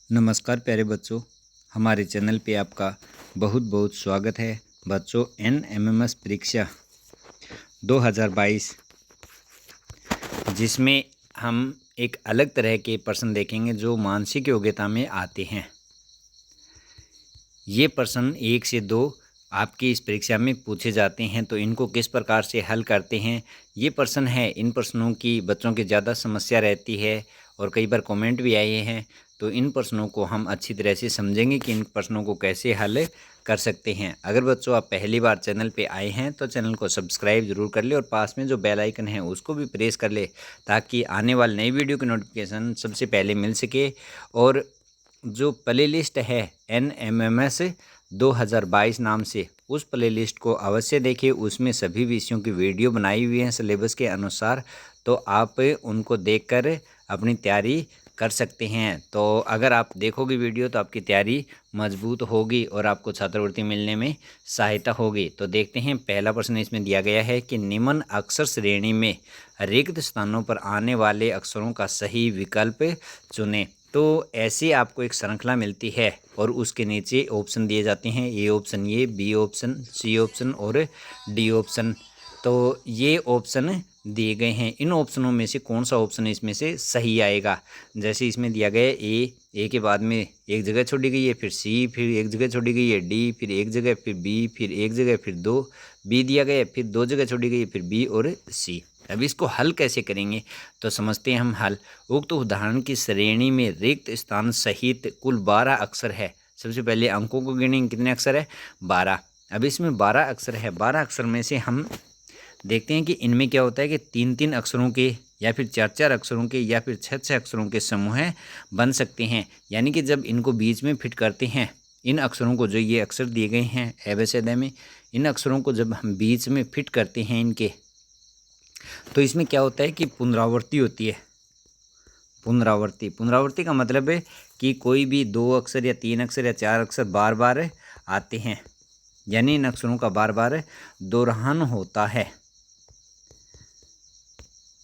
नमस्कार प्यारे बच्चों, हमारे चैनल पे आपका बहुत बहुत स्वागत है। बच्चों, NMMS परीक्षा 2022 जिसमें हम एक अलग तरह के प्रश्न देखेंगे जो मानसिक योग्यता में आते हैं। ये प्रश्न 1 से 2 आपकी इस परीक्षा में पूछे जाते हैं, तो इनको किस प्रकार से हल करते हैं ये प्रश्न है। इन प्रश्नों की बच्चों की ज़्यादा समस्या रहती है और कई बार कमेंट भी आए हैं, तो इन प्रश्नों को हम अच्छी तरह से समझेंगे कि इन प्रश्नों को कैसे हल कर सकते हैं। अगर बच्चों आप पहली बार चैनल पे आए हैं तो चैनल को सब्सक्राइब जरूर कर ले और पास में जो बेल आइकन है उसको भी प्रेस कर ले, ताकि आने वाली नई वीडियो की नोटिफिकेशन सबसे पहले मिल सके। और जो प्ले लिस्ट है NMMS 2022 नाम से, उस प्ले लिस्ट को अवश्य देखिए। उसमें सभी विषयों की वीडियो बनाई हुई हैं सिलेबस के अनुसार, तो आप उनको देखकर अपनी तैयारी कर सकते हैं। तो अगर आप देखोगे वीडियो तो आपकी तैयारी मजबूत होगी और आपको छात्रवृत्ति मिलने में सहायता होगी। तो देखते हैं, पहला प्रश्न इसमें दिया गया है कि निम्न अक्षर श्रेणी में रिक्त स्थानों पर आने वाले अक्षरों का सही विकल्प चुनें। तो ऐसे आपको एक श्रृंखला मिलती है और उसके नीचे ऑप्शन दिए जाते हैं। ए ऑप्शन, ये बी ऑप्शन, सी ऑप्शन और डी ऑप्शन। तो ये ऑप्शन दिए गए हैं। इन ऑप्शनों में से कौन सा ऑप्शन इसमें से सही आएगा। जैसे इसमें दिया गया है ए के बाद में एक जगह छोड़ी गई है, फिर सी, फिर एक जगह छोड़ी गई है डी, फिर एक जगह, फिर बी, फिर एक जगह, फिर दो बी दिया गया है, फिर दो जगह छोड़ी गई है, फिर बी और सी। अब इसको हल कैसे करेंगे, तो समझते हैं हम हल। उक्त उदाहरण की श्रेणी में रिक्त स्थान सहित कुल 12 अक्षर है। सबसे पहले अंकों को गिनेंगे, कितने अक्षर है, 12। अब इसमें 12 अक्षर है। 12 अक्षर में से हम देखते हैं कि इनमें क्या होता है कि 3-3 अक्षरों के या फिर 4-4 अक्षरों के या फिर 6-6 अक्षरों के समूह बन सकते हैं। यानी कि जब इनको बीच में फिट करते हैं, इन अक्षरों को, जो ये अक्षर दिए गए हैं एबेसेडे में, इन अक्षरों को जब हम बीच में फिट करते हैं इनके, तो इसमें क्या होता है कि पुनरावृत्ति होती है। पुनरावृत्ति का मतलब है कि कोई भी 2 अक्षर या 3 अक्षर या 4 अक्षर बार बार आते हैं, यानी इन अक्षरों का बार बार दोहरान होता है।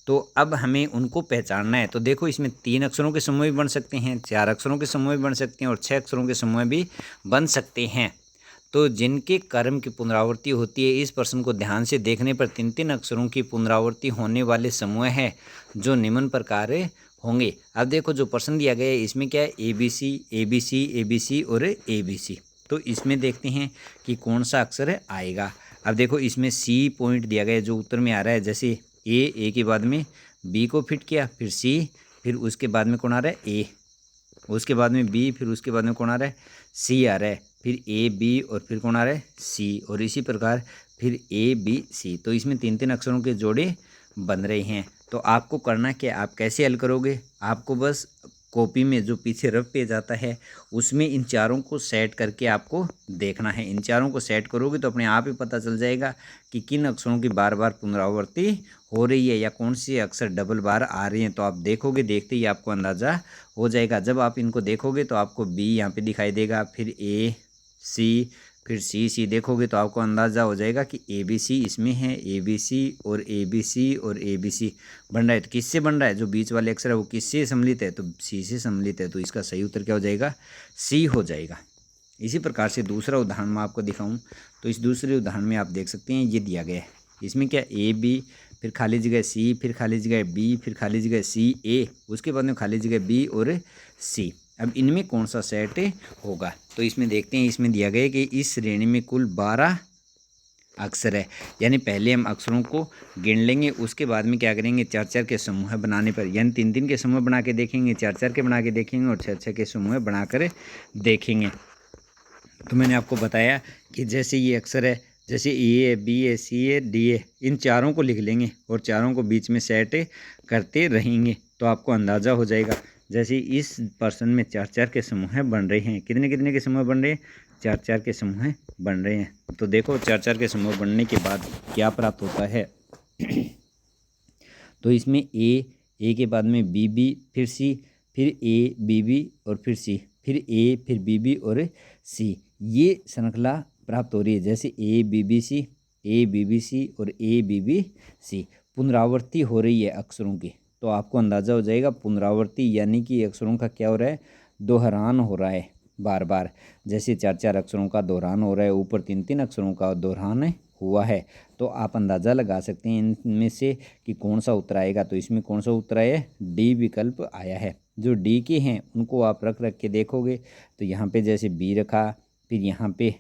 तो अब हमें उनको पहचानना है। तो देखो, इसमें 3 अक्षरों के समूह भी बन सकते हैं, 4 अक्षरों के समूह भी बन सकते हैं और 6 अक्षरों के समूह भी बन सकते हैं। तो जिनके कर्म की पुनरावृत्ति होती है, इस प्रश्न को ध्यान से देखने पर 3-3 अक्षरों की पुनरावृत्ति होने वाले समूह हैं जो निम्न प्रकार होंगे। अब देखो, जो प्रश्न दिया गया है इसमें क्या है, ABC, ABC, ABC और ABC। तो इसमें देखते हैं कि कौन सा अक्षर आएगा। अब देखो, इसमें C पॉइंट दिया गया है जो उत्तर में आ रहा है। जैसे ए के बाद में B को फिट किया, फिर C, फिर उसके बाद में कौन आ रहा है, A, उसके बाद में B, फिर उसके बाद में कौन आ रहा है, C आ रहा है, फिर AB और फिर कौन आ रहा है, C, और इसी प्रकार फिर ABC। तो इसमें 3-3 अक्षरों के जोड़े बन रहे हैं। तो आपको करना क्या, आप कैसे हल करोगे, आपको बस कॉपी में जो पीछे रफ पेज आता है उसमें इन चारों को सेट करके आपको देखना है। इन चारों को सेट करोगे तो अपने आप ही पता चल जाएगा कि किन अक्षरों की बार बार पुनरावृत्ति हो रही है या कौन सी अक्षर डबल बार आ रही हैं। तो आप देखोगे, देखते ही आपको अंदाज़ा हो जाएगा। जब आप इनको देखोगे तो आपको B यहाँ पे दिखाई देगा, फिर A, C, फिर C देखोगे तो आपको अंदाज़ा हो जाएगा कि ABC इसमें है। ABC और ABC और ABC बन रहा है। तो किससे बन रहा है, जो बीच वाले अक्षर है वो किससे सम्मिलित है, तो C से सम्मिलित है। तो इसका सही उत्तर क्या हो जाएगा, C हो जाएगा। इसी प्रकार से दूसरा उदाहरण मैं आपको दिखाऊं, तो इस दूसरे उदाहरण में आप देख सकते हैं ये दिया गया है। इसमें क्या, AB, फिर खाली जगह C, फिर खाली जगह B, फिर खाली जगह C, A, उसके बाद में खाली जगह B और C। अब इनमें कौन सा सेट होगा, तो इसमें देखते हैं। इसमें दिया गया है कि इस श्रेणी में कुल 12 अक्षर है। यानी पहले हम अक्षरों को गिन लेंगे, उसके बाद में क्या करेंगे, 4-4 के समूह बनाने पर, यानी 3-3 के समूह बना के देखेंगे, 4-4 के बना के देखेंगे और 6-6 के समूह बनाकर देखेंगे। तो मैंने आपको बताया कि जैसे ये अक्षर है, जैसे A, B, C, D, इन चारों को लिख लेंगे और चारों को बीच में सेट करते रहेंगे तो आपको अंदाज़ा हो जाएगा। जैसे इस पर्सन में 4-4 के समूह बन रहे हैं, कितने कितने के समूह बन रहे हैं, 4-4 के समूह बन रहे हैं। तो देखो, 4-4 के समूह बनने के बाद क्या प्राप्त होता है। तो इसमें A के बाद में BB, फिर C, फिर A, BB और फिर C, फिर A, फिर BB और C, ये श्रृंखला प्राप्त हो रही है। जैसे ABBC, ABBC और ABBC पुनरावृत्ति हो रही है अक्षरों की। तो आपको अंदाज़ा हो जाएगा पुनरावृत्ति यानी कि अक्षरों का क्या हो रहा है, दोहरान हो रहा है बार बार, जैसे 4-4 अक्षरों का दोहरान हो रहा है, ऊपर 3-3 अक्षरों का दोहरान हुआ है, तो आप अंदाज़ा लगा सकते हैं इनमें से कि कौन सा उत्तर आएगा। तो इसमें कौन सा उत्तर आया है? डी विकल्प आया है। जो डी के हैं उनको आप रख के देखोगे तो यहाँ पे जैसे बी रखा, फिर यहाँ पे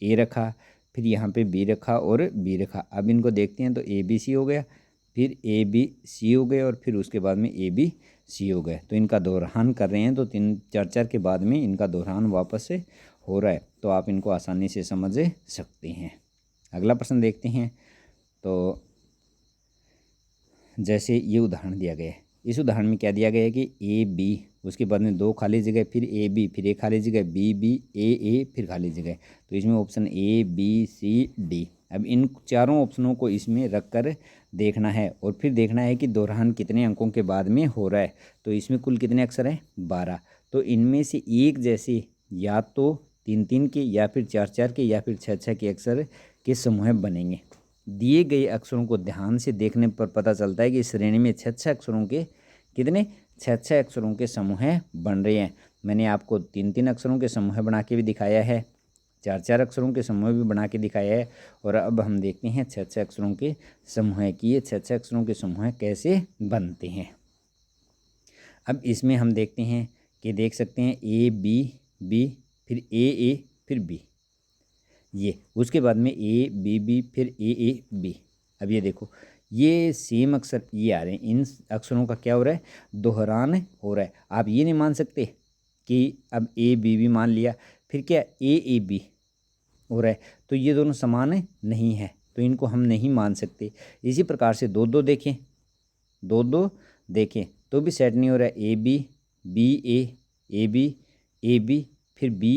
ए रखा, फिर यहाँ पे बी रखा और बी रखा। अब इनको देखते हैं तो ए बी सी हो गया, फिर ए बी सी हो गए और फिर उसके बाद में ए बी सी हो गए। तो इनका दोहरान कर रहे हैं तो 3-4 के बाद में इनका दोहरान वापस से हो रहा है, तो आप इनको आसानी से समझ सकते हैं। अगला प्रश्न देखते हैं। तो जैसे ये उदाहरण दिया गया है, इस उदाहरण में क्या दिया गया है कि ए बी, उसके बाद में 2 खाली जगह, फिर ए बी, फिर एक खाली जगह, बी बी, ए फिर खाली जगह। तो इसमें option A B C D. अब इन चारों ऑप्शनों को इसमें रख कर देखना है और फिर देखना है कि दोहरान कितने अंकों के बाद में हो रहा है। तो इसमें कुल कितने अक्षर हैं? 12। तो इनमें से एक जैसे या तो 3-3 के या फिर 4-4 के या फिर 6-6 के अक्षर के समूह बनेंगे। दिए गए अक्षरों को ध्यान से देखने पर पता चलता है कि श्रेणी में 6-6 अक्षरों के कितने 6-6 अक्षरों के समूह बन रहे हैं। मैंने आपको 3-3 अक्षरों के समूह बना के भी दिखाया है, 4-4 अक्षरों के समूह भी बना के दिखाया है, और अब हम देखते हैं 6-6 अक्षरों के समूह की ये 6-6 अक्षरों के समूह कैसे बनते हैं। अब इसमें हम देखते हैं कि देख सकते हैं ए बी बी, फिर ए फिर बी, ये उसके बाद में ए बी बी, फिर ए बी। अब ये देखो ये सेम अक्षर ये आ रहे हैं, इन अक्षरों का क्या हो रहा है? दोहरान हो रहा है। आप ये नहीं मान सकते कि अब ए बी बी मान लिया, फिर क्या ए बी हो रहा है, तो ये दोनों समान नहीं है, तो इनको हम नहीं मान सकते। इसी प्रकार से 2-2 देखें, 2-2 देखें तो भी सेट नहीं हो रहा है। ए बी ए बी, फिर बी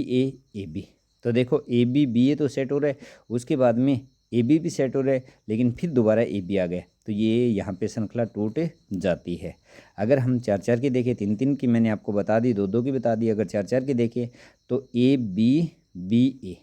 ए बी। तो देखो ए बी ए तो सेट हो रहा है, उसके बाद में ए बी भी सेट हो रहा है, लेकिन फिर दोबारा ए बी आ गया, तो ये यहाँ पे श्रृंखला टूट जाती है। अगर हम 4-4 की देखें, 3-3 की मैंने आपको बता दी, 2-2 की बता दी, अगर 4-4 की देखें तो ए बी ए,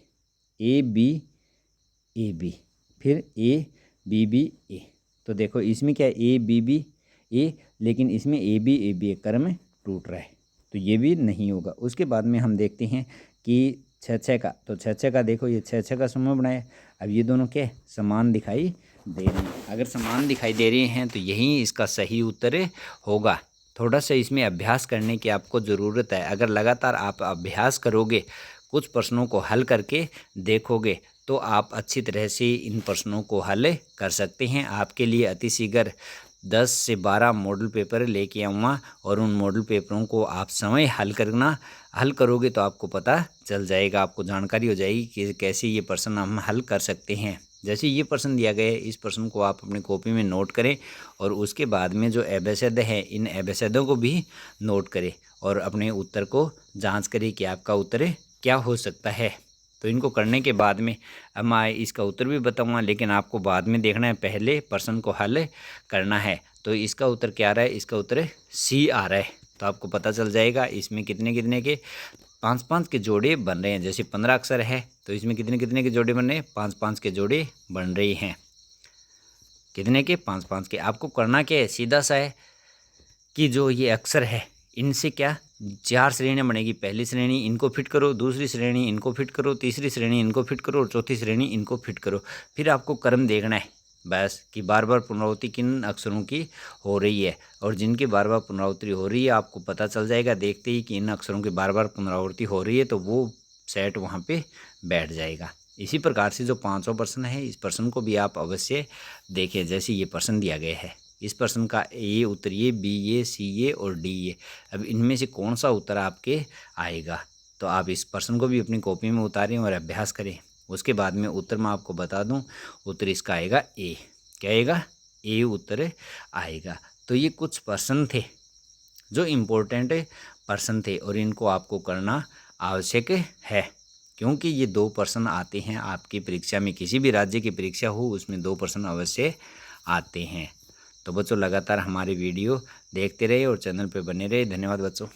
फिर ए बी ए। तो देखो इसमें क्या है? ए बी ए, लेकिन इसमें ए बी क्रम टूट रहा है, तो ये भी नहीं होगा। उसके बाद में हम देखते हैं कि 6-6 का, तो 6-6 का देखो ये 6-6 का समूह बनाया। अब ये दोनों क्या समान दिखाई दे रहे हैं, अगर समान दिखाई दे रहे हैं तो यही इसका सही उत्तर होगा। थोड़ा सा इसमें अभ्यास करने की आपको ज़रूरत है। अगर लगातार आप अभ्यास करोगे, कुछ प्रश्नों को हल करके देखोगे, तो आप अच्छी तरह से इन प्रश्नों को हल कर सकते हैं। आपके लिए अति शीघ्र 10 से 12 मॉडल पेपर लेके आऊँगा, और उन मॉडल पेपरों को आप समय हल करोगे तो आपको पता चल जाएगा, आपको जानकारी हो जाएगी कि कैसे ये प्रश्न हम हल कर सकते हैं। जैसे ये प्रश्न दिया गया है, इस प्रश्न को आप अपनी कॉपी में नोट करें और उसके बाद में जो एबेसद है, इन एबेसदों को भी नोट करें और अपने उत्तर को जाँच करें कि आपका उत्तर क्या हो सकता है। तो इनको करने के बाद में अब मैं इसका उत्तर भी बताऊंगा, लेकिन आपको बाद में देखना है, पहले प्रश्न को हल करना है। तो इसका उत्तर क्या आ रहा है? इसका उत्तर सी आ रहा है। तो आपको पता चल जाएगा इसमें कितने कितने के 5-5 के जोड़े बन रहे हैं। जैसे 15 अक्षर है तो इसमें कितने कितने के जोड़े बन रहे हैं? 5-5 के जोड़े बन रहे हैं। कितने के? 5-5 के। आपको करना क्या है? सीधा सा है कि जो ये अक्षर है इनसे क्या 4 श्रेणियाँ बनेगी। पहली श्रेणी इनको फिट करो, दूसरी श्रेणी इनको फिट करो, तीसरी श्रेणी इनको फिट करो और चौथी श्रेणी इनको फिट करो। फिर आपको क्रम देखना है बस कि बार बार पुनरावृत्ति किन अक्षरों की हो रही है, और जिनकी बार बार पुनरावृत्ति हो रही है आपको पता चल जाएगा देखते ही कि इन अक्षरों की बार बार पुनरावृत्ति हो रही है, तो वो सेट वहाँ पे बैठ जाएगा। इसी प्रकार से जो 5वां प्रश्न है, इस प्रश्न को भी आप अवश्य देखें। जैसे ये प्रश्न दिया गया है, इस प्रश्न का ए उत्तर ये, बी ये, सी ये और डी ये। अब इनमें से कौन सा उत्तर आपके आएगा? तो आप इस प्रश्न को भी अपनी कॉपी में उतारें और अभ्यास करें। उसके बाद में उत्तर मैं आपको बता दूं, उत्तर इसका आएगा ए। क्या आएगा? ए उत्तर आएगा। तो ये कुछ प्रश्न थे जो इम्पोर्टेंट प्रश्न थे और इनको आपको करना आवश्यक है, क्योंकि ये 2 प्रश्न आते हैं आपकी परीक्षा में। किसी भी राज्य की परीक्षा हो उसमें 2 प्रश्न अवश्य आते हैं। तो बच्चों लगातार हमारी वीडियो देखते रहे और चैनल पर बने रहे। धन्यवाद बच्चों।